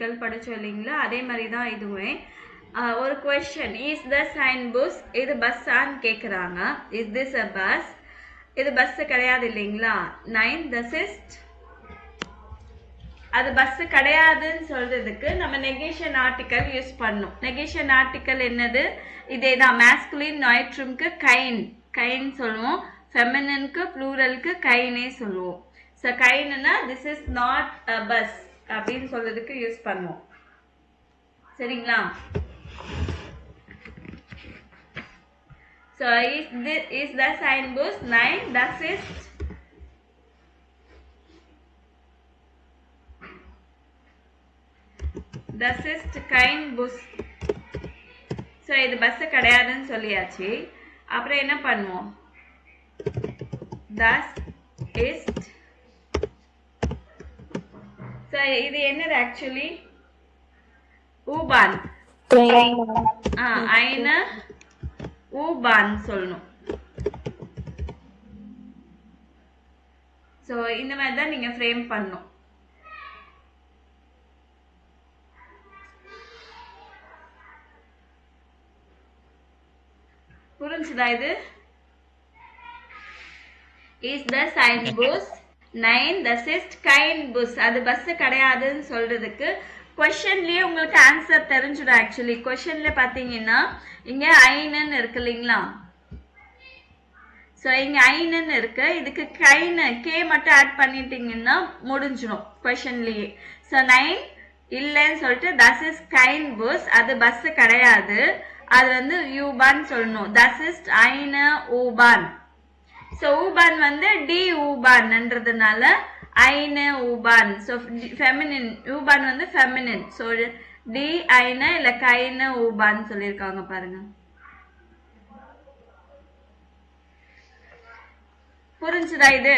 Article படிச்சோம் இல்லைங்களா, அதே மாதிரி தான் இதுவுமே. ஒரு கொஸ்டின், இஸ் த சைன் புஸ், இது பஸ்ஸான்னு கேட்குறாங்க. இஸ் திஸ் அ பஸ், இது பஸ் கிடையாது இல்லைங்களா. 9 திஸ் இஸ், அது பஸ் கிடையாதுன்னு சொல்றதுக்கு நம்ம நெகேஷன் ஆர்டிக்கல் யூஸ் பண்ணணும். நெகேஷன் ஆர்டிக்கல் என்னது, இதே தான். மேஸ்குலின் நோய்ட்ரூம்க்கு கைன், கைன் சொல்லுவோம். ஃபெமினினுக்கு ப்ளூரலுக்கு கைனே சொல்லுவோம். ஸோ கைன்னா this is not a bus அப்படின்னு சொல்றதுக்கு யூஸ் பண்ணுவோம். சரிங்களா. ஸோ இஸ் த சைன் புஸ் 9 das ist, das ist kein bus. So இது பஸ் கிடையாதுன்னு சொல்லியாச்சு. அப்புறம் என்ன பண்ணுவோம், das ist. ஸோ இது என்னது ஆக்சுவலி, U-Bahn. eine U-Bahn சொல்லணும். ஸோ இந்த மாதிரி தான் நீங்க ஃப்ரேம் பண்ணணும். புரிஞ்சுதா இது? இஸ் த சைன் புஸ் 9 das ist kein bus, அது பஸ் கிடையாதுன்னு சொல்றதுக்கு கொஸ்டின்லயே உங்களுக்கு ஆன்சர் தெரிஞ்சிடும். ஆக்சுவலி கொஸ்டின்ல பாத்தீங்கன்னா இங்க ஐனன்னு இருக்கு இல்லைங்களா. ஸோ இங்க ஐனன்னு இருக்கு, இதுக்கு கைன்னு கே மட்டும் ஆட் பண்ணிட்டீங்கன்னா முடிஞ்சிடும் கொஸ்டின்லயே. ஸோ 9 இல்லைன்னு சொல்லிட்டு das ist kein bus, அது பஸ் கிடையாது, அது வந்து U-Bahn சொல்லணும். das ist eine U-Bahn. So U-Bahn வந்து டி U-Bahnன்றதுனால eine U-Bahn. So feminine, U-Bahn வந்து ஃபெமினின். ஸோ டி eine இல்ல keine U-Bahn சொல்லியிருக்காங்க பாருங்க. புரிஞ்சுதா இது?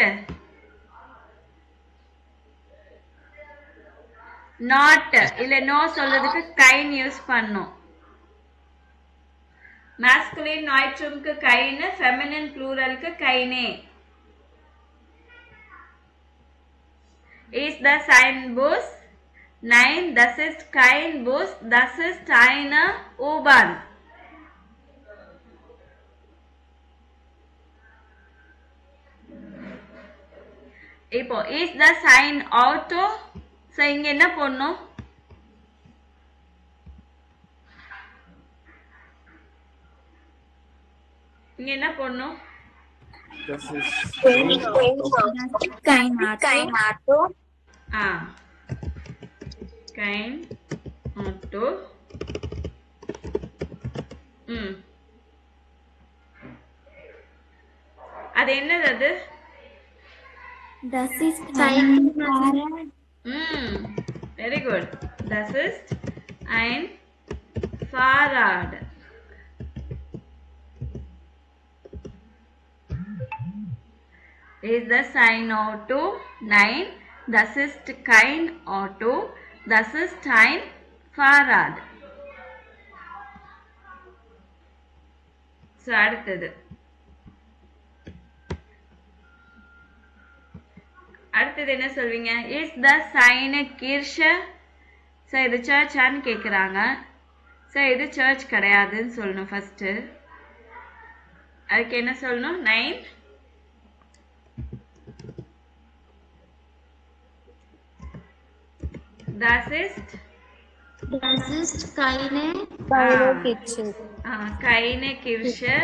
நாட் இல்ல நோ சொல்றதுக்கு கைன் யூஸ் பண்ணும். மேஸ்குலின் நோய்ட்ரூம்க்கு கைனு, ஃபெமினின் ப்ளூரலுக்கு கைனே. இஸ் த சைன் புஸ் 9 das ist kein bus, das ist eine U-Bahn. இப்போ is the sign auto, so இங்க என்ன போடணும், இங்க என்ன போடணும், kein Auto. கைன் ஆட்டோ. அது என்னது அது, Das ist kein Fahrrad. Very good. Das ist ein Fahrrad. Is the sign Auto 9 das ist kein Auto, das ist ein Fahrrad. So அடுத்தது என்ன சொல்வீங்க, is the sign Kirche. So இது சர்ச்சான்னு கேட்குறாங்க. So இது சர்ச் கிடையாதுன்னு சொல்லணும் ஃபர்ஸ்ட். அதுக்கு என்ன சொல்லணும், 9 das ist keine Kirche. keine Kirche.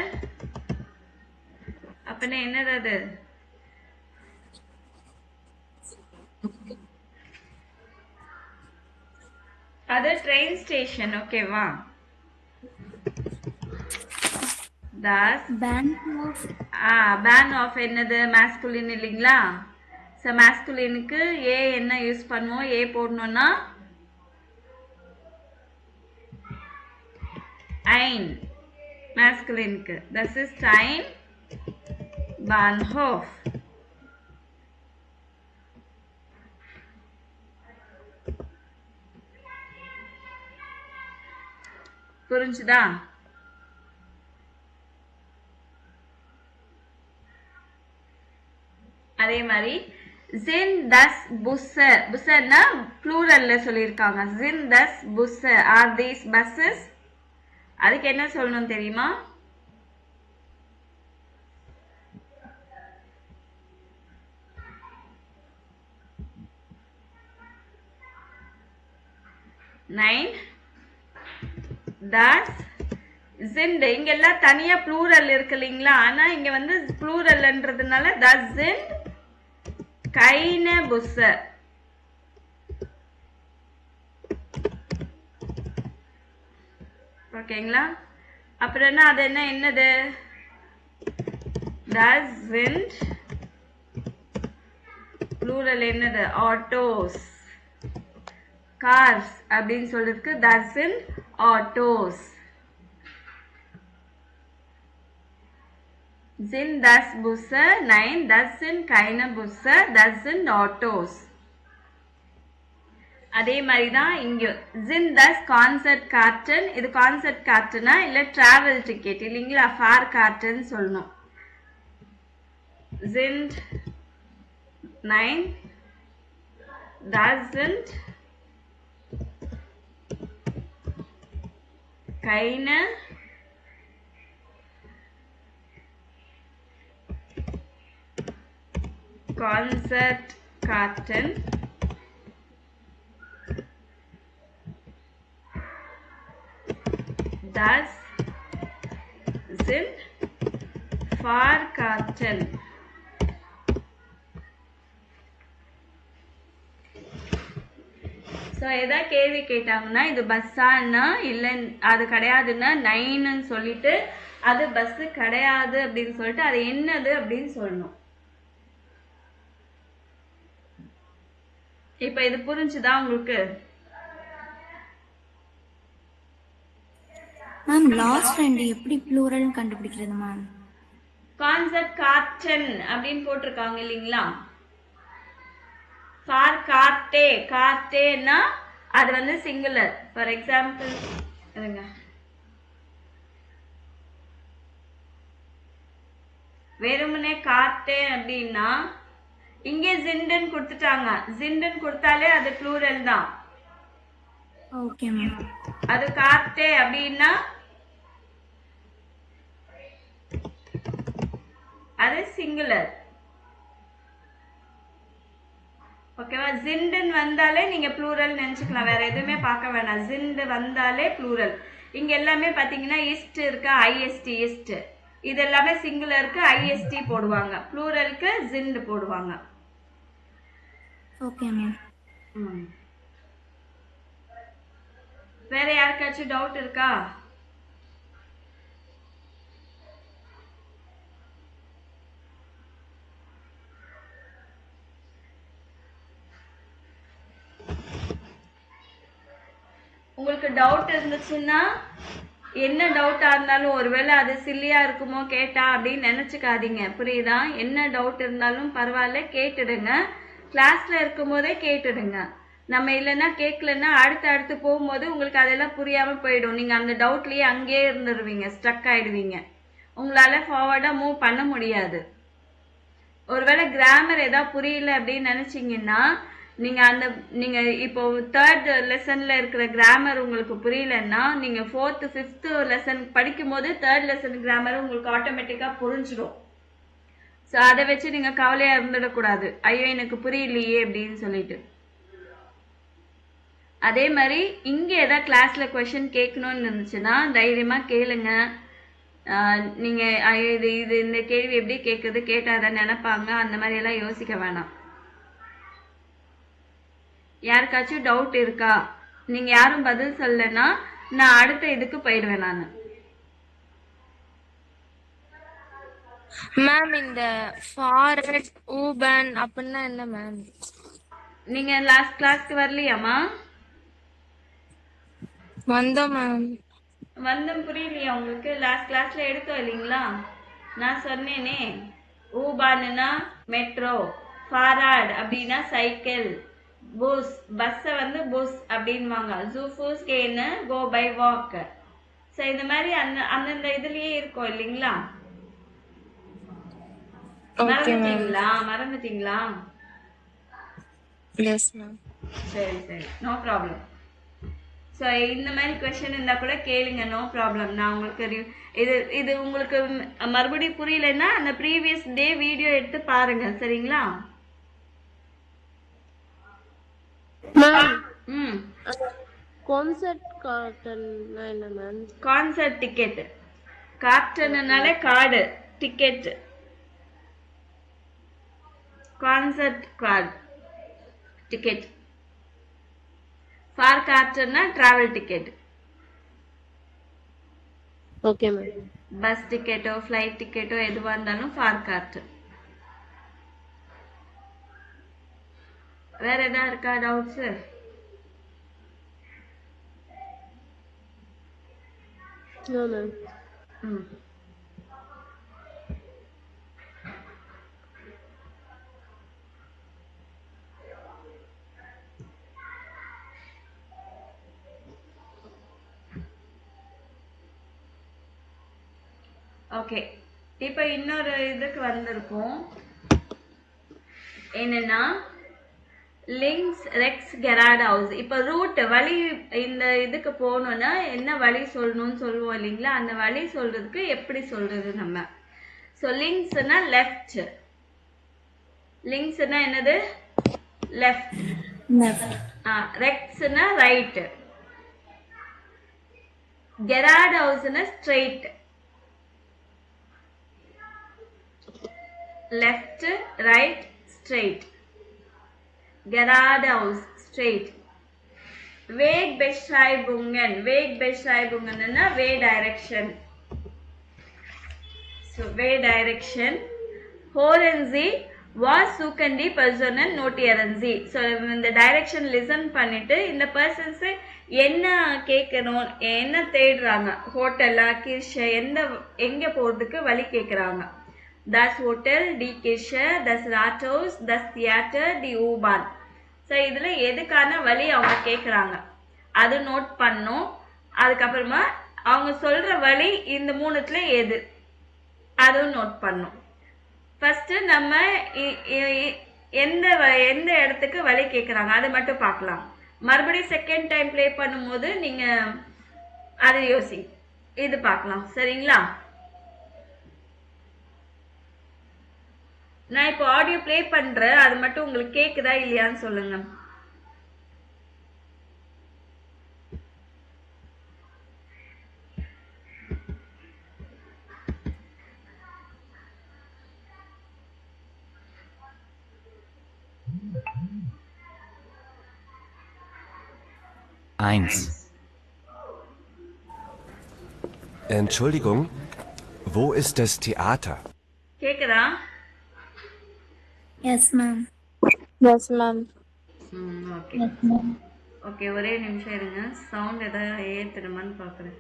அப்பனா என்னது அது, அது ட்ரெயின் ஸ்டேஷன். ஓகேவா. das ban of என்னது, மேஸ்குலின் இல்லைங்களா. ஸோ மேஸ்குலினுக்கு ஏ என்ன யூஸ் பண்ணுவோம், ஏ போடணும்னா ein. மேஸ்குலினுக்கு das ist ein Bahnhof. புரிஞ்சுதா? அதே மாதிரி Sind das Busse? Busse-னா ப்ளூரல்ல சொல்லியிருக்காங்க. Sind das Busse? Are these buses? அதுக்கு என்ன சொல்லணும் தெரியுமா? நைன் das sind இங்க எல்லாம் தனியா ப்ளூரல் இருக்கு இல்லைங்களா? ஆனா இங்க வந்து ப்ளூரல்ன்றதுனால das sind keine Busse. ஓகேங்களா? அப்புறம் என்ன அது என்னது? das sind ப்ளூரல் என்னது? autos. cars அப்படின்னு சொல்றதுக்கு das sind autos. Sind das Busse? Nein, das sind keine Busse, das sind Autos. அதே மாதிரி தான் இங்க sind das Konzertkarten? இது Konzertkartenனா இல்ல travel ticket இல்லீங்களா? Fahrkarten சொல்லணும். Sind nein, das sind keine Konzertkarten. Das sind Fahrkarten. So எதா கேள்வி கேட்டாங்கன்னா இது பஸ்ஸான்னா இல்லை அது கிடையாதுன்னா நைன்னு சொல்லிட்டு அது பஸ்ஸு கிடையாது அப்படின்னு சொல்லிட்டு அது என்னது அப்படின்னு சொல்லணும். இப்போ இது புரிஞ்சுதா உங்களுக்கு? மேம் லாஸ்ட் ரெண்டு எப்படி ப்ளூரல் கண்டுபிடிக்கிறது மேம்? கான்செப்ட் கார்டன் அப்படின்னு போட்டிருக்காங்க இல்லைங்களா? ஃபார் கார்டே கார்டேன்னா அது வந்து சிங்குலர். ஃபார் எக்ஸாம்பிள் இருங்க, வெறுமனே கார்டே அப்படின்னா இங்கே ஜிண்டன் கொடுத்துட்டாங்க. ஜிண்டன் கொடுத்தாலே அது ப்ளூரல் தான். Okay ma'am. அது கார்டே அப்படின்னா அது சிங்குலர். ஓகேவா? ஜிண்டன் வந்தாலே நீங்க ப்ளூரல் நினைச்சுக்கலாம், வேற எதுவுமே பார்க்க வேணாம். ஜிண்டு வந்தாலே ப்ளூரல். இங்க எல்லாமே பாத்தீங்கன்னா இஸ்ட் இருக்கா, ஐஎஸ்டி இஸ்ட், இது எல்லாமே சிங்குலருக்கு ஐஎஸ்டி போடுவாங்க, ப்ளூரலுக்கு ஜிண்டு போடுவாங்க. Okay ma'am. வேற யாருக்காச்சும் டவுட் இருக்கா? உங்களுக்கு டவுட் இருந்துச்சுன்னா என்ன டவுட்டா இருந்தாலும், ஒருவேளை அது சில்லியா இருக்குமோ கேட்டா அப்படின்னு நினைச்சுக்காதீங்க, புரியுதா? என்ன டவுட் இருந்தாலும் பரவாயில்ல, கேட்டுடுங்க. கிளாஸ்ல இருக்கும் போதே கேட்டுடுங்க. நம்ம இல்லைன்னா கேட்கலன்னா அடுத்து போகும்போது உங்களுக்கு அதெல்லாம் புரியாம போயிடும். நீங்க அந்த டவுட்லயே அங்கேயே இருந்துருவீங்க, ஸ்ட்ரக் ஆயிடுவீங்க. உங்களால ஃபார்வர்டா மூவ் பண்ண முடியாது. ஒருவேளை கிராமர் ஏதாவது புரியல அப்படின்னு நினைச்சீங்கன்னா நீங்க இப்போ 3rd லெசன்ல இருக்கிற கிராமர் உங்களுக்கு புரியலன்னா நீங்க 4th 5th லெசன் படிக்கும் போது 3rd லெசன் கிராமர் உங்களுக்கு ஆட்டோமேட்டிக்கா புரிஞ்சிடும். ஸோ அதை வச்சு நீங்க கவலையா இருந்துடக்கூடாது, ஐயோ எனக்கு புரியலையே அப்படின்னு சொல்லிட்டு. அதே மாதிரி இங்க ஏதாவது கிளாஸ்ல கொஸ்டின் கேட்கணும்னு இருந்துச்சுன்னா தைரியமா கேளுங்க. நீங்க இது இந்த கேள்வி எப்படி கேட்குறது, கேட்டாதான் நினைப்பாங்க, அந்த மாதிரி எல்லாம் யோசிக்க வேணாம். யாருக்காச்சும் டவுட் இருக்கா? நீங்க யாரும் பதில் சொல்லனா நான் அடுத்த இதுக்கு போயிடுவேன். நான் மேம் இந்த ஃபார்வர்ட் ஊபன் அப்படின்னா என்ன மேம்? நீங்க லாஸ்ட் கிளாஸ்க்கு வரலையாமா? வந்தோம் மேம். வந்தும் புரியலையா உங்களுக்கு? லாஸ்ட் கிளாஸ்ல எடுத்தோம் இல்லைங்களா? நான் சொன்னேனே, ஊபானுனா மெட்ரோ, ஃபாராட் அப்படின்னா சைக்கிள், புஸ் பஸ்ஸை வந்து புஸ் அப்படின்வாங்க, ஜூஃபூஸ் கேன்னு கோ பை வாக். ஸோ இந்த மாதிரி அந்தந்த இதுலயே இருக்கும் இல்லைங்களா? மறந்துட்டீங்களா? Yes, ma'am. சரி சரி, நோ ப்ராப்ளம். ஸோ இந்த மாதிரி கொஷின் இருந்தால் கூட கேளுங்க, நோ ப்ராப்ளம். நான் உங்களுக்கு இது இது உங்களுக்கு மறுபடியும் புரியலைன்னா அந்த ப்ரீவியஸ் டே வீடியோ எடுத்து பாருங்க, சரிங்களா? மேம் ம். கான்சர்ட் கார்டன்னா என்ன மேம்? Concert ticket. கார்டன்னாலே கார்டு, டிக்கெட். கான்சர்ட் கார்டு, டிக்கெட். ஃபார் கார்டன்னா travel ticket. Okay ma'am. Bus டிக்கெட்டோ ஃப்ளைட் டிக்கெட்டோ எதுவாக இருந்தாலும் ஃபார் கார்ட். வேற எதாவது இருக்கா டவுட்ஸ்? No ma'am. ம். ஓகே, இப்போ இன்னொரு இதுக்கு வந்திருக்கோம். என்னன்னா லிங்க்ஸ் ரெக்ஸ் கெராட் ஹவுஸ். இப்போ ரூட் வழி, இந்த இதுக்கு போகணுன்னா என்ன வழி சொல்லணும்னு சொல்லுவோம் இல்லைங்களா? அந்த வழி சொல்றதுக்கு எப்படி சொல்றது நம்ம? So லிங்க்ஸ்னா left. லிங்க்ஸ்னா என்னது? லெஃப்ட். ரெக்ஸ்னா ரைட். கெராட் ஹவுஸ்னா straight. left, right, straight. Geradeaus, straight. Wegbeschreibungen. Wegbeschreibungen na way direction. So way direction. Hören Sie, was suchen die Personen, notieren Sie. So இந்த direction listen பண்ணிட்டு இந்த persons என்ன கேட்கணும், என்ன தேடுறாங்க, ஹோட்டலா கிர்ஷ, எங்க போறதுக்கு வழி கேட்கறாங்க. Das Hotel, die Kirche, das Rathaus, das Theater, die U-Bahn. So இதில் எதுக்கான வழி அவங்க கேட்குறாங்க அது நோட் பண்ணும். அதுக்கப்புறமா அவங்க சொல்கிற வழி இந்த மூணுத்தில் எது அதுவும் நோட் பண்ணும். ஃபஸ்ட்டு நம்ம எந்த எந்த இடத்துக்கு வழி கேட்குறாங்க அது மட்டும் பார்க்கலாம். மறுபடியும் செகண்ட் டைம் ப்ளே பண்ணும்போது நீங்கள் அதை இது பார்க்கலாம், சரிங்களா? நான் இப்போ ஆடியோ ப்ளே பண்றேன், அது மட்டும் உங்களுக்கு கேக்குதா இல்லையான்னு சொல்லுங்க. Entschuldigung, wo ist das Theater? கேக்குதா? Yes, ma'am. Yes, ma'am. Okay okay, ஒரே நிமிஷம் இருங்க. சவுண்ட் ஏதாவது ஏற்றுடுமான்னு பார்க்குறேன்.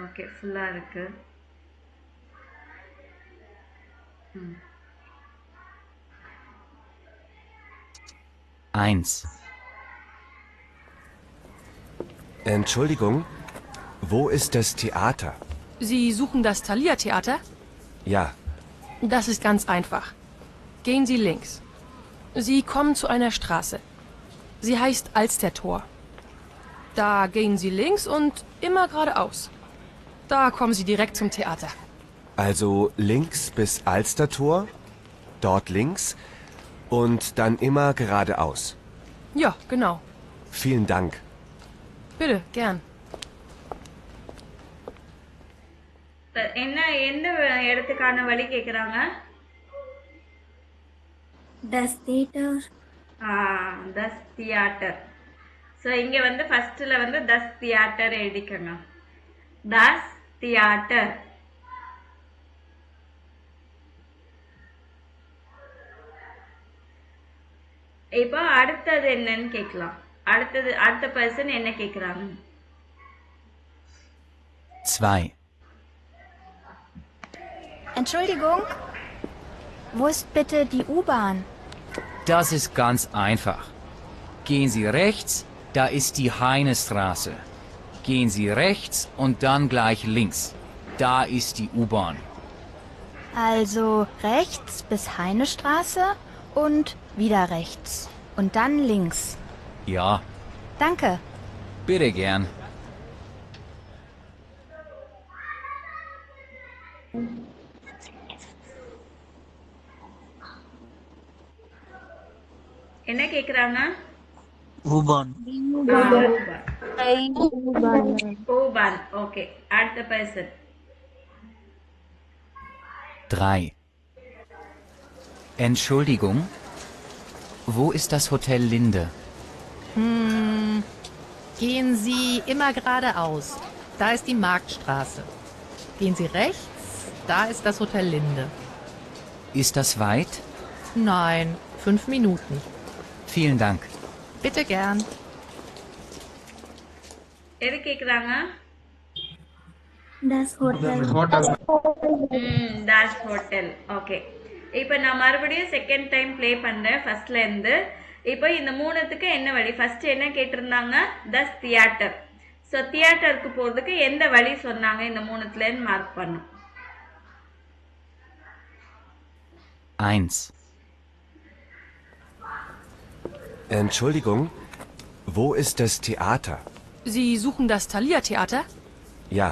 ஓகே, ஃபுல்லாக இருக்கு. Entschuldigung, wo ist das Theater? Sie suchen das Thalia-Theater? Ja. Das ist ganz einfach. Gehen Sie links. Sie kommen zu einer Straße. Sie heißt Alstertor. Da gehen Sie links und immer geradeaus. Da kommen Sie direkt zum Theater. Also links bis Alstertor, dort links und dann immer geradeaus. Ja, genau. Vielen Dank. Bitte, gern. எந்த இடத்துக்கான வழி கேக்குறாங்க? Das Theater. Das Theater. So இங்க வந்து ஃபர்ஸ்ட்ல வந்து das Theater எழுதிக்கோங்க. Das Theater. இப்போ அடுத்தது என்னன்னு கேட்கலாம். அடுத்த பர்சன் என்ன கேக்குறாங்க? 2. Entschuldigung, wo ist bitte die U-Bahn? Das ist ganz einfach. Gehen Sie rechts, da ist die Heinestraße. Gehen Sie rechts und dann gleich links. Da ist die U-Bahn. Also rechts bis Heinestraße und wieder rechts und dann links. Ja, Danke. bitte gern. என்ன கேக்குறாங்க? U-Bahn. U-Bahn. Okay. Add the person. 3. Entschuldigung, wo ist das Hotel Linde? Gehen Sie immer geradeaus. Da ist die Marktstraße. Gehen Sie rechts, da ist das Hotel Linde. Ist das weit? Nein, 5 Minuten. Vielen Dank. Bitte gern. எது கேக்குறாங்க? Das Hotel. Das hotel. Okay. இப்போ நான் மறுபடியும் second time play பண்றேன் ஃபர்ஸ்ட்ல இருந்து. இப்போ இந்த மூணுத்துக்கு என்ன வழி? ஃபர்ஸ்ட் என்ன கேட்டிருந்தாங்க? தஸ் தியேட்டர். ஸோ தியேட்டருக்கு போறதுக்கு எந்த வழி சொன்னாங்க இந்த மூணுத்துலன்னு மார்க் பண்ணும். 1. Entschuldigung, wo ist das Theater? Sie suchen das Thalia-Theater? Ja,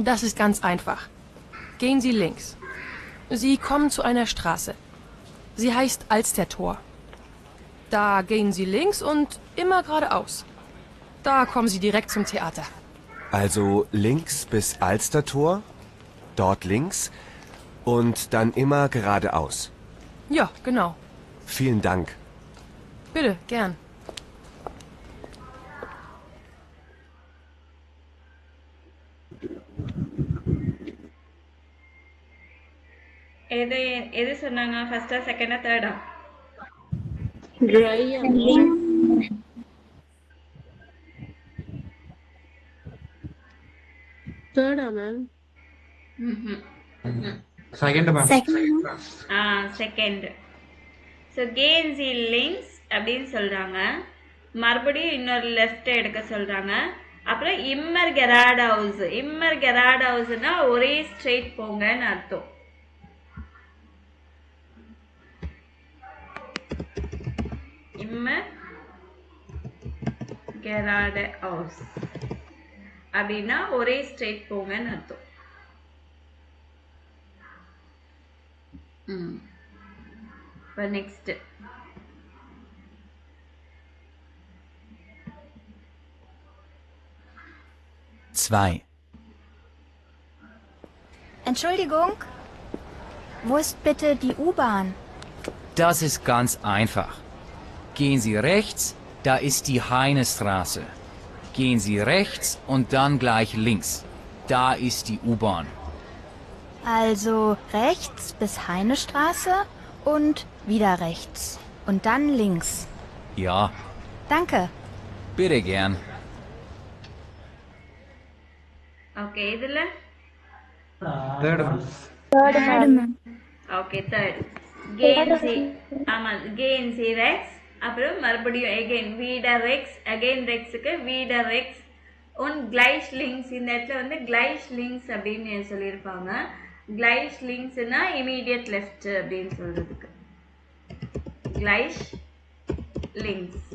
Das ist ganz einfach. Gehen Sie links. Sie kommen zu einer Straße. Sie heißt Alstertor. Da gehen Sie links und immer geradeaus. Da kommen Sie direkt zum Theater. also links bis Alstertor, dort links und dann immer geradeaus. Ja, genau. Vielen Dank. Bitte, gern. எது எது சொன்னாங்க? ஃபர்ஸ்டா செகண்டா தேர்டா? Second, ma'am. Second. Second. So கேன்ஸி லிங்க்ஸ் அப்படின்னு சொல்றாங்க. மறுபடியும் இன்னொரு லெஃப்ட் எடுக்க சொல்றாங்க. அப்புறம் இம்மர் கெராட் ஹவுஸ். இம்மர் கெராட் ஹவுஸ்னா ஒரே ஸ்ட்ரெயிட் போங்கன்னு அர்த்தம். இம்மர் கெராட் ஹவுஸ் அப்படின்னா ஒரே ஸ்ட்ரெயிட் போங்கன்னு அர்த்தம். இப்போ next Zwei. Entschuldigung, wo ist bitte die U-Bahn? Das ist ganz einfach. Gehen Sie rechts, da ist die Heinestraße. Gehen Sie rechts und dann gleich links. Da ist die U-Bahn. Also rechts bis Heinestraße und wieder rechts und dann links. Ja, Danke. bitte gern. Okay இதுல Third, ma'am. Third, ma'am. Okay third கேன்சி. ஆமா கேன்சி ரெக்ஸ். அப்புறம் மறுபடியும் again வீடர் ரெக்ஸ். Again ரெக்ஸுக்கு வீடர் ரெக்ஸ் ஒன் கிளைஷ் லிங்க்ஸ். இந்த இடத்துல வந்து கிளைஷ் லிங்க்ஸ் அப்படின்னு சொல்லியிருப்பாங்க. கிளைஷ் லிங்க்ஸ்னா இமீடியட் லெஃப்ட் அப்படின்னு சொல்றதுக்கு கிளைஷ் லிங்க்ஸ்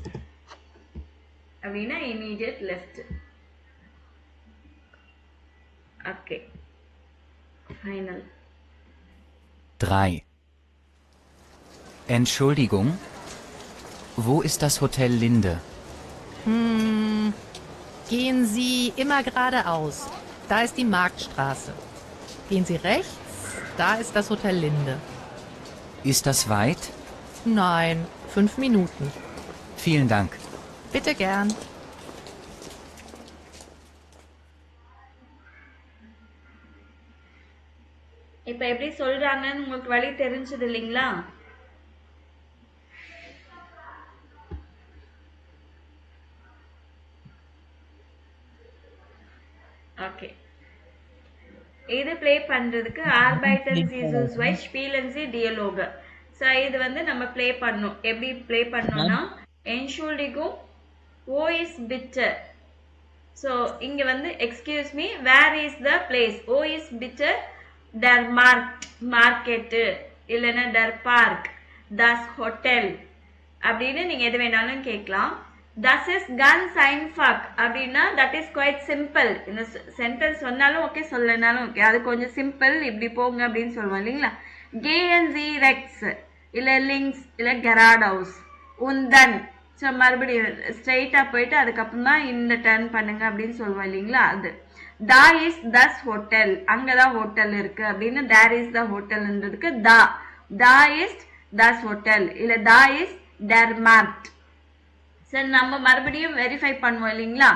அப்படின்னா immediate left. Okay final. 3. Entschuldigung, wo ist das Hotel Linde? Gehen Sie immer geradeaus. Da ist die Marktstraße. Gehen Sie rechts, da ist das Hotel Linde. Ist das weit? Nein, 5 Minuten. Vielen Dank. Bitte gern. இப்ப எப்படி சொல்றாங்கன்னு உங்களுக்கு வழி தெரிஞ்சது இல்லைங்களா? Okay இது play பண்றதுக்கு ஆர்பைட்டல் Jesus வை ஸ்பீலன்சி டியலோக. So இது வந்து நம்ம ப்ளே பண்ணோம். எப்படி ப்ளே பண்ணோம்னா என்ஷூல்டிகும் ஓ இஸ் பிட்டர். ஸோ இங்க வந்து excuse me where is the place? ஓ இஸ் பிட்டர் டர் மார்க்கெட்டு இல்லைன்னா டர் பார்க். das Hotel அப்படின்னு நீங்க எது வேணாலும் கேட்கலாம். Das ist ganz einfach அப்படின்னா that is quite simple. இந்த சென்டென்ஸ் சொன்னாலும் ஓகே சொல்லனாலும் ஓகே, அது கொஞ்சம் சிம்பிள், இப்படி போங்க அப்படின்னு சொல்லுவோம் இல்லைங்களா. gehen Sie rechts இல்ல links இல்ல geradeaus und dann, ஸோ மறுபடியும் ஸ்ட்ரெயிட்டா போயிட்டு அதுக்கப்புறமா இந்த டர்ன் பண்ணுங்க அப்படின்னு சொல்லுவோம் இல்லைங்களா. அது da ist das Hotel, அங்கதான் ஹோட்டல் இருக்கு அப்படின்னு there is the hotelன்றதுக்கு da ist das Hotel இல்ல da ist der Markt. சரி, நம்ம மறுபடியும் வெரிஃபை பண்ணுவோம் இல்லைங்களா.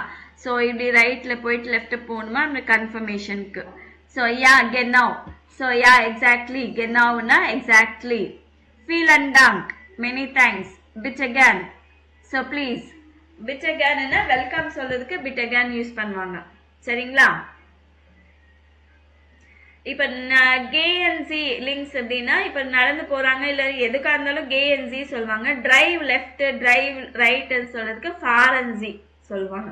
ஸோ இப்படி ரைட்ல போயிட்டு லெஃப்ட் போகணுமா அந்த கன்ஃபர்மேஷனுக்கு. So yeah genau, so yeah exactly, genauனா exactly. vielen Dank, many thanks, bitte gern. So please, bitte gernனா வெல்கம் சொல்றதுக்கு bitte gern யூஸ் பண்ணுவாங்க சரிங்களா. இப்ப கேஎன்சி லிங்க்ஸ் அப்படின்னா இப்ப நடந்து போறாங்க இல்ல எதுக்கா இருந்தாலும் கேஎன்சி சொல்லுவாங்க. டிரைவ் லெஃப்ட் டிரைவ் ரைட் சொல்றதுக்கு ஃபாரன்சி சொல்லுவாங்க.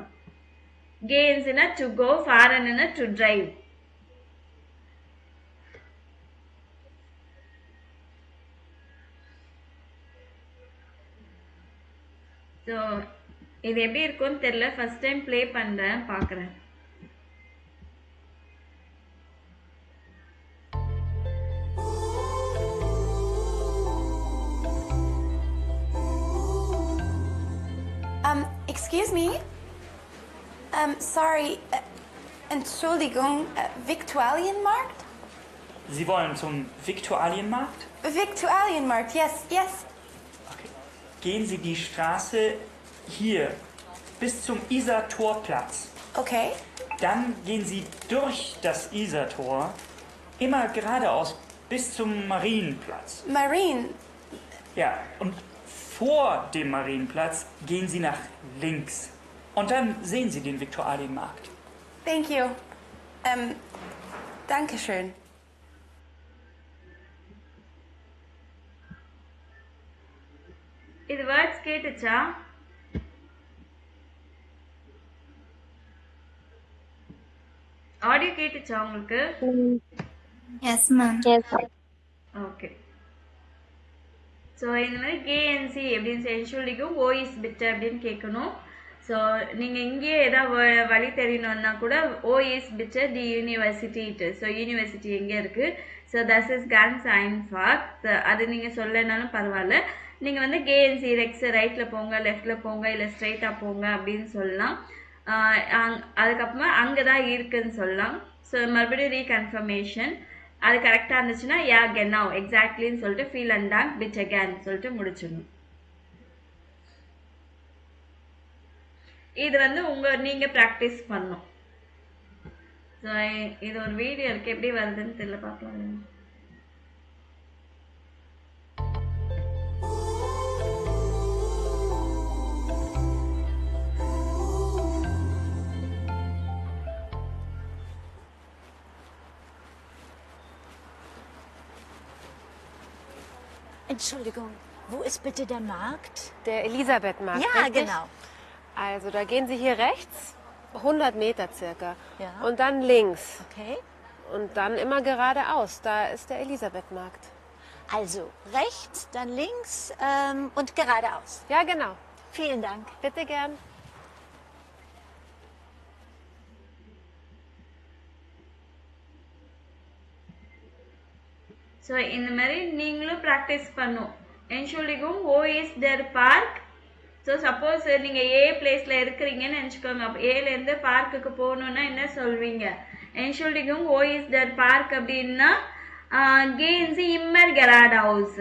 கேஎன்சினா டு கோ, ஃபாரன்னா டு டிரைவ். ஸோ இது எப்படி இருக்கும்னு தெரியல, ஃபர்ஸ்ட் டைம் ப்ளே பண்றேன், பாக்குறேன். Excuse me? Sorry. Entschuldigung, Viktualienmarkt? Sie wollen zum Viktualienmarkt? Viktualienmarkt, yes, yes. Okay. Gehen Sie die Straße hier bis zum Isartorplatz. Okay. Dann gehen Sie durch das Isartor immer geradeaus bis zum Marienplatz. Marien. Ja, und vor dem Marienplatz gehen Sie nach links. Und dann sehen Sie den Viktualienmarkt. Thank you. Dankeschön. இது words கேட்டுச்சா? Audio கேட்டுச்சா உங்களுக்கு? Yes ma'am. Okay. So இந்த மாதிரி KNC அப்படின்னு சென்சுவலிக்கும் ஓஇஸ் bit அப்படின்னு கேட்கணும். So நீங்கள் இங்கேயே ஏதாவது வழி தெரியணும்னா கூட ஓஇஸ் பிட் தி யூனிவர்சிட்டி. ஸோ யூனிவர்சிட்டி எங்கே இருக்குது? ஸோ தஸ் இஸ் ganz einfach. அது நீங்கள் சொல்லனாலும் பரவாயில்ல. நீங்கள் வந்து கேஎன்சி ரெக்ஸ் ரைட்டில் போங்க, லெஃப்டில் போங்க, இல்லை ஸ்ட்ரைட்டாக போங்க அப்படின்னு சொல்லலாம். அதுக்கப்புறமா அங்கே தான் இருக்குன்னு சொல்லலாம். ஸோ மறுபடியும் ரீகன்ஃபர்மேஷன் அது கரெக்டாக இருந்துச்சுன்னா யா genau எக்ஸாக்ட்லின்னு சொல்லிட்டு vielen Dank, bitte gern சொல்லிட்டு முடிச்சிடணும். இது வந்து நீங்க ப்ராக்டிஸ் பண்ணணும். ஸோ இது ஒரு வீடியோ இருக்கு, எப்படி வருதுன்னு தெரியல, பார்க்கலாம். Entschuldigung, wo ist bitte der Markt? Der Elisabethmarkt, Ja, richtig? genau. Also da gehen Sie hier rechts, 100 Meter circa. Ja. Und dann links. Okay. Und dann immer geradeaus. Da ist der Elisabethmarkt. Also rechts, dann links und geradeaus. Ja, genau. Vielen Dank. Bitte gern. So இந்த மாதிரி நீங்களும் practice பண்ணும். Entschuldigung, wo ist der Park? So suppose நீங்கள் ஏ பிளேஸில் இருக்கிறீங்கன்னு நினச்சிக்கோங்க. அப்போ ஏலேருந்து பார்க்குக்கு போகணுன்னா என்ன சொல்வீங்க? Entschuldigung, wo ist der Park அப்படின்னா gehen Sie immer geradeaus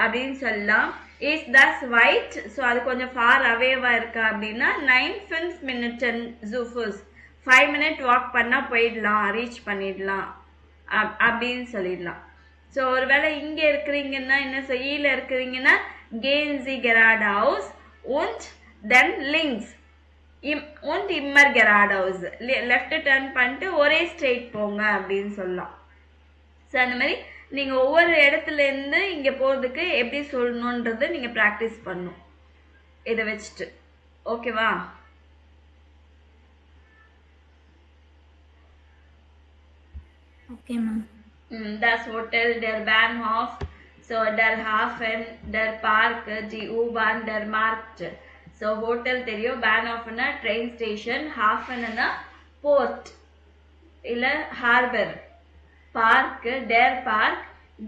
அப்படின்னு சொல்லலாம். Is das weit? ஸோ அது கொஞ்சம் ஃபார் அவேவாக இருக்கா அப்படின்னா 5 Minuten zu Fuß, 5 minute walk பண்ணால் போயிடலாம், ரீச் பண்ணிடலாம் அப்படின்னு சொல்லிடலாம். ஸோ ஒருவேளை இங்கே இருக்கிறீங்கன்னா என்ன ஈல இருக்கிறீங்கன்னா gehen Sie geradeaus und then links und immer geradeaus, left turn பண்ணிட்டு ஒரே ஸ்ட்ரெயிட் போங்க அப்படின்னு சொல்லலாம். ஸோ அந்த மாதிரி நீங்கள் ஒவ்வொரு இடத்துல இருந்து இங்கே போகிறதுக்கு எப்படி சொல்லணுன்றதை நீங்கள் ப்ராக்டிஸ் பண்ணணும் இதை வச்சுட்டு. ஓகேவா? Okay ma'am. Das Hotel, der Bahnhof. So der Hafen, der Park, die U-Bahn, der Markt. So hotel தெரியும், Bahnhofனா train station, Hafenனா port இல்ல harbor. Park, der Park,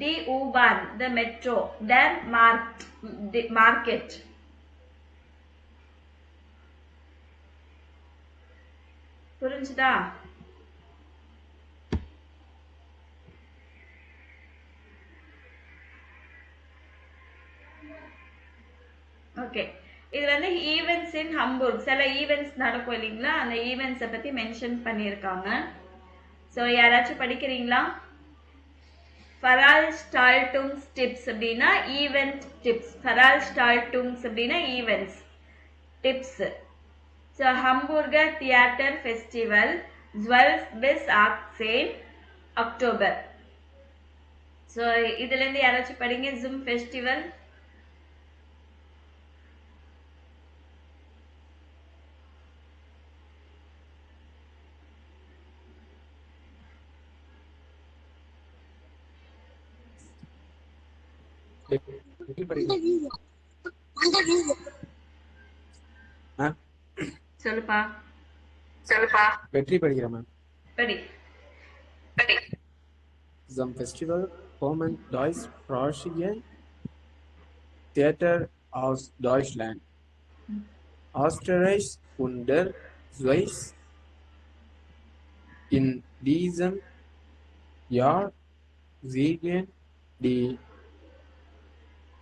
die U-Bahn, the metro, der Markt, the market. புரிஞ்சுதா? Okay, இது வந்து events இன் ஹம்பூர்க். சில events நடக்கும் இல்லைங்களா, அந்த ஈவென்ட்ஸை பற்றி மென்ஷன் பண்ணியிருக்காங்க. ஸோ யாராச்சும் படிக்கிறீங்களா? ஃபரால்ஸ்டால்டுங்ஸ் டிப்ஸ் அப்படின்னா ஈவெண்ட் டிப்ஸ். ஃபரால்ஸ்டால்டுங்ஸ் அப்படின்னா ஈவென்ட்ஸ் டிப்ஸ். ஸோ ஹம்பூர்கர் தியேட்டர் ஃபெஸ்டிவல் 12 bis 18 அக்டோபர். ஸோ இதுலேருந்து யாராச்சும் படிங்க. ஜூம் ஃபெஸ்டிவல். சொல்லுப்பா. வெற்றி படிக்கிறேன் மேம். படி. Zum Festival kommen deutschsprachige Theater aus Deutschland, Österreich und der Schweiz. In diesem Jahr siegen die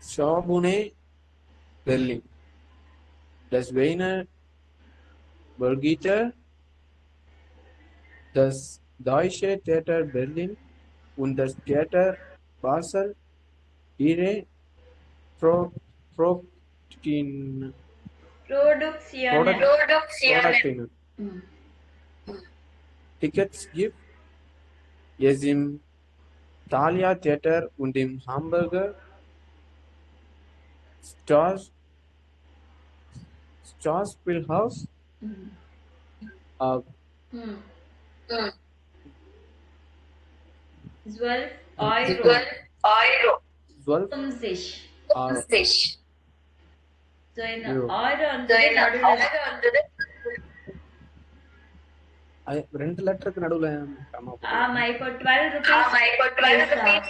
Schaubühne Berlin, das Wiener Burgtheater, das Deutsche Theater Berlin und das Theater Basel ihre Produktionen. Tickets gibt es im Thalia Theater und im Hamburger Schauspielhaus ab 12 Euro. 50. So in Euro வந்தது ரெண்டு லெட்டருக்கு நடுவுல ஆமா. இப்போ 12 rupees.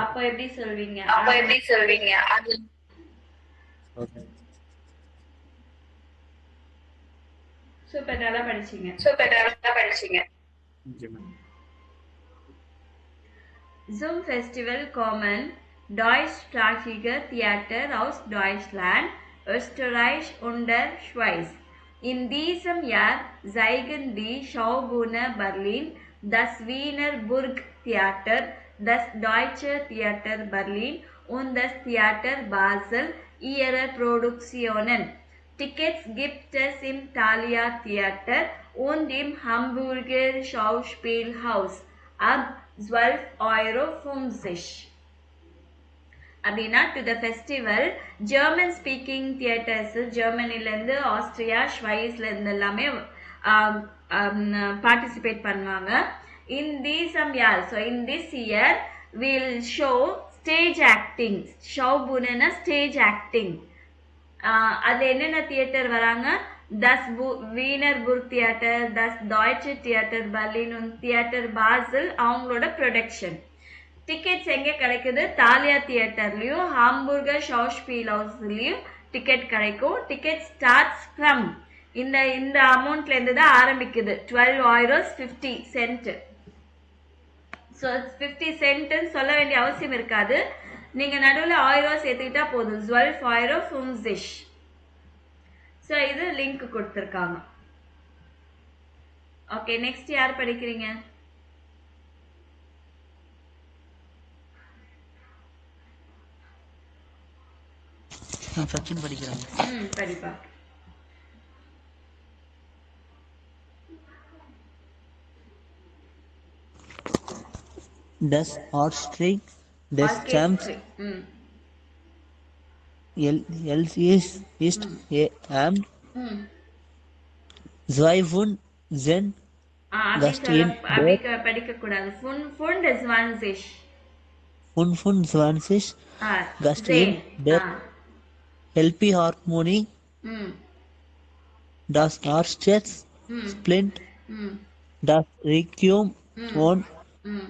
அப்ப எப்படி சொல்வீங்க? அது super, நல்லா படிச்சீங்க. Zum Festival kommen deutschsprachige Theater aus Deutschland, Österreich und der Schweiz. In diesem Jahr zeigen die Schaubühne Berlin, das Wiener Burgtheater, das Deutsche Theater Berlin und das Theater Basel ihre Produktionen. Tickets gibt es im Thalia Theater und im Hamburger Schauspielhaus ab 12,50 €. அப்படின்னா to the festival German speaking theatres, ஜெர்மனிலேருந்து Austria ஸ்வைஸ்லேருந்து எல்லாமே participate பண்ணுவாங்க. இன் தீசம் இயர், so in this year will show stage acting. ஷோபுனா stage acting. அதில் என்னென்ன தியேட்டர் வராங்க? தஸ் வீனர் புர்க் தியேட்டர், தஸ் டாய்ச்சே தியேட்டர் பர்லின் und தியேட்டர் பாசில் அவங்களோட ப்ரொடக்ஷன். டிக்கெட்ஸ் எங்கே கிடைக்குது? தாலியா தியேட்டர்லையும் ஹாம்பூர்கர் ஷாஸ்பீல் ஹவுஸ்லையும் டிக்கெட் கிடைக்கும். டிக்கெட் ஸ்டார்ட்ஸ் ஃப்ரம் இந்த அமௌண்ட்லேருந்து தான் ஆரம்பிக்குது. 12 € 50. ஸோ 50 சென்ட்னு சொல்ல வேண்டிய அவசியம் இருக்காது. நீங்கள் நடுவில் 1000 சேர்த்துக்கிட்டா போதும். 12,50. ஸோ இது லிங்க் கொடுத்துருக்காங்க. ஓகே, நெக்ஸ்ட் யார் படிக்கிறீங்க? சச்சின் படிக்கிறாங்க. படிப்பா. Das Ortstreik des Champs ist am 2 படிக்க கூடாது. Fund 20. 25 Gast Zehn. in der LP Harmonie, ம் das Orchester ம் Splint, ம் das Requiem von ம்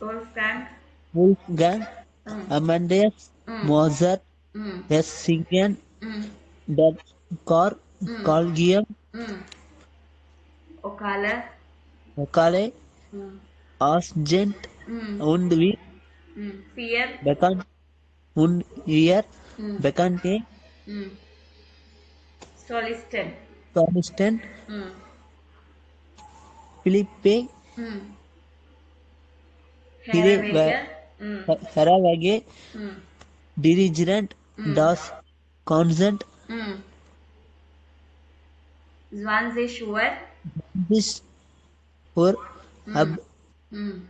Wolfgang Wolfgang ம் Amadeus ம் Mozart, ம் es singen ம் der Chor ம் Collegium ம் Okala Vocale ம் Argent ம் und wie Fear bekannt und ihr ம் bekannte ம் Solisten Solisten ம் Philippe ம் Herwege ம் Herwege ம் Dirigent ம் das Konzert ம் 20 Uhr bis für ab ம்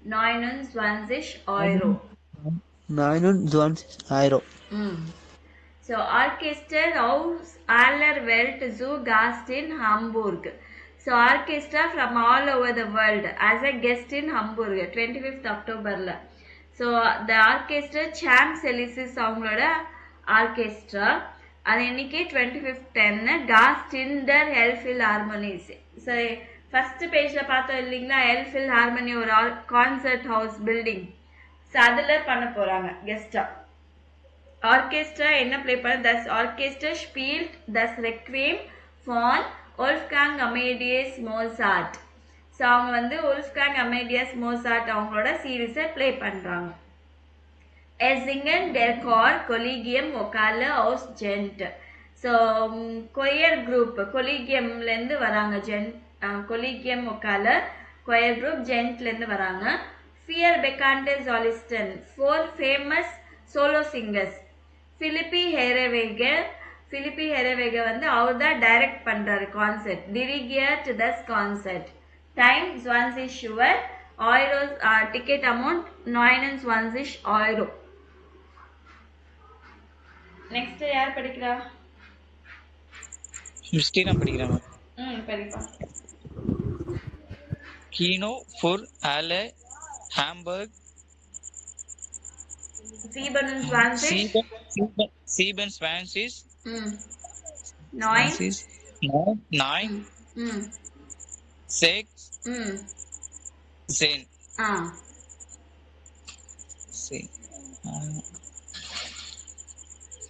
29 Euro 29 Euro. So Orchester aus aller Welt zu Gast in Hamburg. So orchestra from all over the world as a guest in Hamburg 25th October. So the orchestra Champs Elysees அவங்களோட orchestra அது இன்னைக்கு 25th 10 cost இன் டர் ஹெல்ஃபில் harmonies. So first பேஜ்ல பார்த்தோம் இல்லைங்களா, ஹெல்ஃபில் ஹார்மோனி ஒரு கான்சர்ட் ஹவுஸ் பில்டிங். ஸோ அதில் பண்ண போறாங்க கெஸ்டா. ஆர்கெஸ்ட்ரா என்ன ப்ளே பண்ண, தஸ் ஆர்கெஸ்ட்ரா ஸ்பீல்ட் தஸ் ரெக்வீம் ஃபான் Wolfgang Amadeus Mozart. ஸோ அவங்க வந்து Wolfgang Amadeus Mozart அவங்களோட சீரீஸை ப்ளே பண்ணுறாங்க. Singen der Chor Collegium Vocale aus Gent. So choir group கொலிகியம்லேருந்து வராங்க, கொலிகியம் ஒக்கால கொயர் குரூப் ஜென்ட்லேருந்து வராங்க. ஃபியர் பெக்காண்டே ஜாலிஸ்டன் 4 famous solo singers. Philippe Herwege வந்து அவர் தான் டைரக்ட் பண்றாரு கான்சர்ட். டிரிகியர்ட் தஸ் கான்சர்ட். Time 20 Uhr, Euros ticket amount 29 Euro. Next யார் படிக்கிறா? மிஸ்டேக்கா படிக்கிறேன். படிப்பா. Kino für alle Hamburg 27 27 9 6 10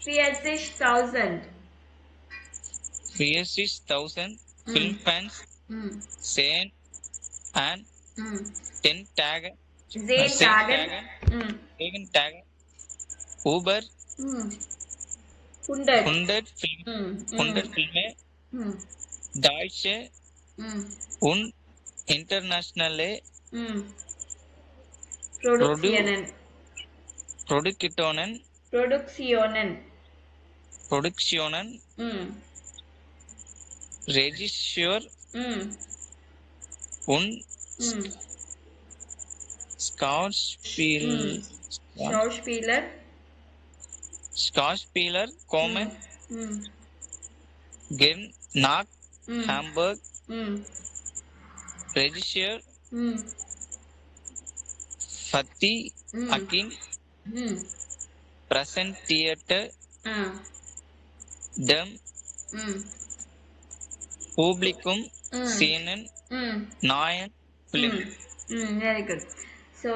40,000 Filmfans sehen and 10 Tage Uber 100 Filme Deutsche und internationale Produktionen Regisseur und Schauspieler kommen gern nach Hamburg. Regisseur Fatih Akin präsentierte dem Publikum seinen neuen Film. Very good. So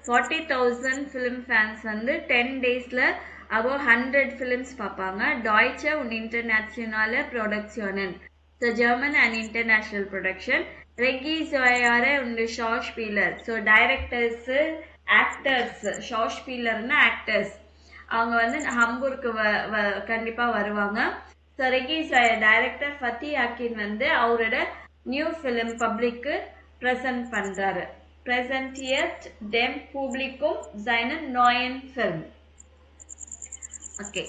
40,000 film fans வந்து 10 daysல above 100 films பார்ப்பாங்க. Deutsche und internationale Produktionen. So German and international production. Regisseur und Schauspieler. So directors, actors, Schauspielerனா actors. அவங்க வந்து ஹம்பூருக்கு கண்டிப்பா வருவாங்க. So ரெகிசோயர் director ஃபத்தி அக்கின் வந்து அவரோட new film பப்ளிக்கு present பண்றாரு. Präsentiert dem Publikum seinen neuen Film. Okay,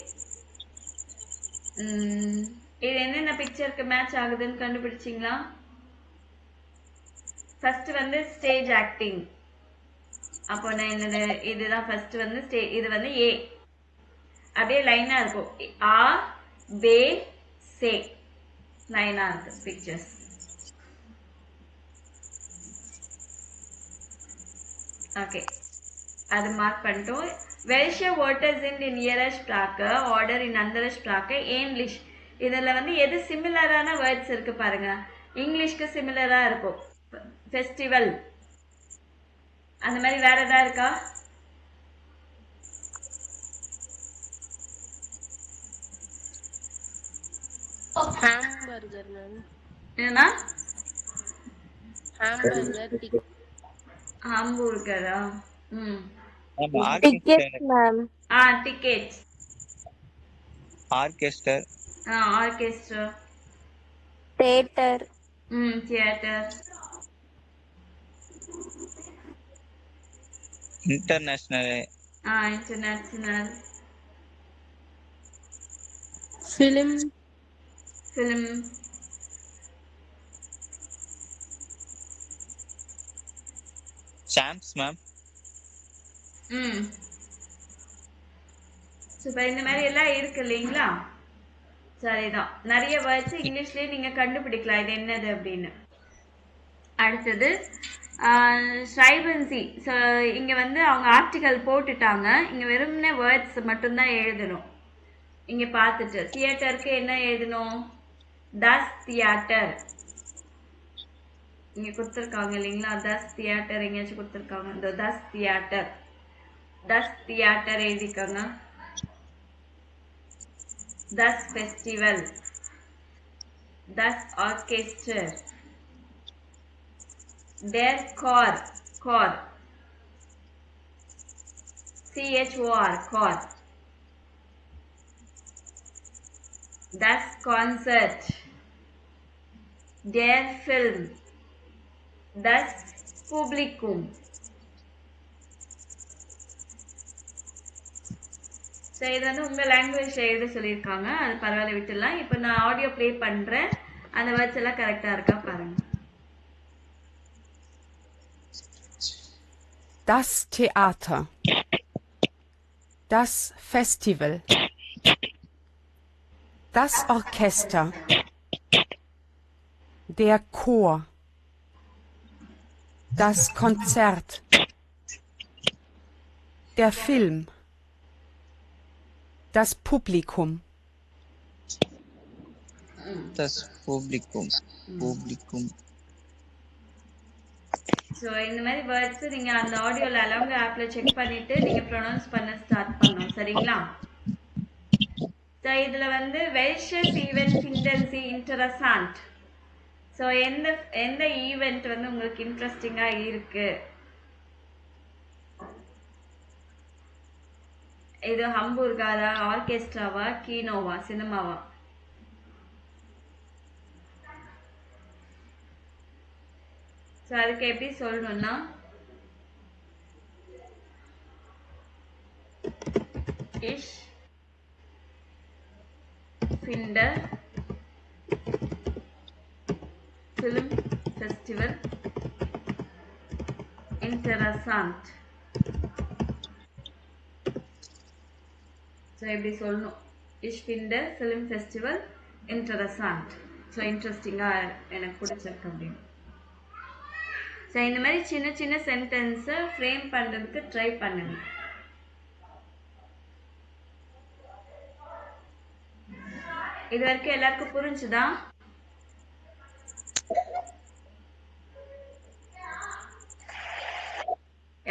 இது என்னென்ன பிக்சருக்கு மேட்ச் ஆகுதுன்னு கண்டுபிடிச்சிங்களா? ஃபர்ஸ்ட் வந்து ஸ்டேஜ் ஆக்டிங். அப்போ நான் என்னது, இதுதான் ஃபர்ஸ்ட் வந்து இது வந்து ஏ, அப்படியே லைனா இருக்கும். ஆ பே சே லைனா இருக்கு பிக்சர்ஸ். ஓகே, அது மார்க் பண்ணிட்டோம். Welche Wörter sind in Ihrer Sprache oder in anderer Sprache ähnlich? இதில் வந்து எது சிமிலரான வேர்ட்ஸ் இருக்கு பாருங்க. இங்கிலீஷ்க்கு சிமிலரா இருக்கும். ஃபெஸ்டிவல் அந்த மாதிரி வேற ஏதாவது இருக்கா? ஹாம்பர்கர் மேம். என்னன்னா ஹாம்பர்கர். ஹாம்பூர்கரா? Ticket ma'am. டிக்கெட். ஆர்கெஸ்டர். ஆர்கெஸ்ட்ரா. தியேட்டர். தியேட்டர். இன்டர்நேஷனல். இன்டர்நேஷனல். ஃபிலிம். ஃபிலிம். சாம்ப்ஸ் மேம். சூப்பர். இந்த மாதிரி எல்லாம் இருக்கு இல்லைங்களா? சரிதான். நிறைய வேர்ட்ஸ் இங்கிலீஷ்லயே நீங்க கண்டுபிடிக்கலாம் இது என்னது அப்படின்னு. அடுத்தது ஸ்ரைபன்சி. ஸோ இங்க வந்து அவங்க ஆர்டிகல் போட்டுட்டாங்க. இங்க வெறும்னே வேர்ட்ஸ் மட்டும்தான் எழுதணும். இங்க பார்த்துட்டு தியேட்டருக்கு என்ன எழுதணும்? Das Theater. இங்க கொடுத்துருக்காங்க இல்லைங்களா? Das Theater எங்கேயாச்சும் கொடுத்துருக்காங்க. இந்த Das Theater. Das Theater எழுதிக்காங்க. Das Festival. Das Orchester. Der Chor. Chor. CHOR. Chor. Das Concert. Der Film. Das Publikum. So இது வந்து உங்கள் லாங்குவேஜில் எழுத சொல்லியிருக்காங்க. அது பரவாயில்ல, விட்டுடலாம். இப்போ நான் ஆடியோ ப்ளே பண்ணுறேன். அந்த வேர்ட்ஸ் எல்லாம் கரெக்டாக இருக்கா பாருங்க. Das Theater. Das Festival. Das Orchester. Der Chor. Das Konzert. Der Film. Das Publikum. Das Publikum. Publikum. So இந்த மாதிரி வேர்ட்ஸ் நீங்கள் அந்த ஆடியோவில் அலவுங்க ஆப்பில் செக் பண்ணிவிட்டு நீங்கள் ப்ரொனவுன்ஸ் பண்ண ஸ்டார்ட் பண்ணணும். சரிங்களா? ஸோ இதில் வந்து வெல்ஷஸ் ஈவென்ட் ஃபிண்டன்சி இன்டரசாண்ட். ஸோ எந்த ஈவெண்ட் வந்து உங்களுக்கு இன்ட்ரெஸ்டிங்காக இருக்கு? இது ஹம்பூர்காரா, ஆர்கெஸ்ட்ராவா, கீனோவா, சினிமாவா? ஸோ அதுக்கு எப்படி சொல்லணும்னா Ich finde Film Festival interessant. So எப்படி சொல்லணும்? Ich finde Film Festival interessant. So இன்ட்ரெஸ்டிங்காக எனக்கு பிடிச்சிருக்கு அப்படின்னு. ஸோ இந்த மாதிரி சின்ன சின்ன சென்டென்ஸை ஃப்ரேம் பண்ணுறதுக்கு ட்ரை பண்ணுங்க. இது வரைக்கும் எல்லாருக்கும் புரிஞ்சுதா?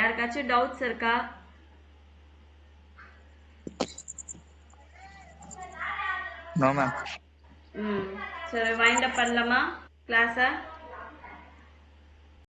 யாருக்காச்சும் டவுட்ஸ் இருக்கா? No ma'am. சரி, வைண்ட் அப் பண்ணலாமா கிளாஸை?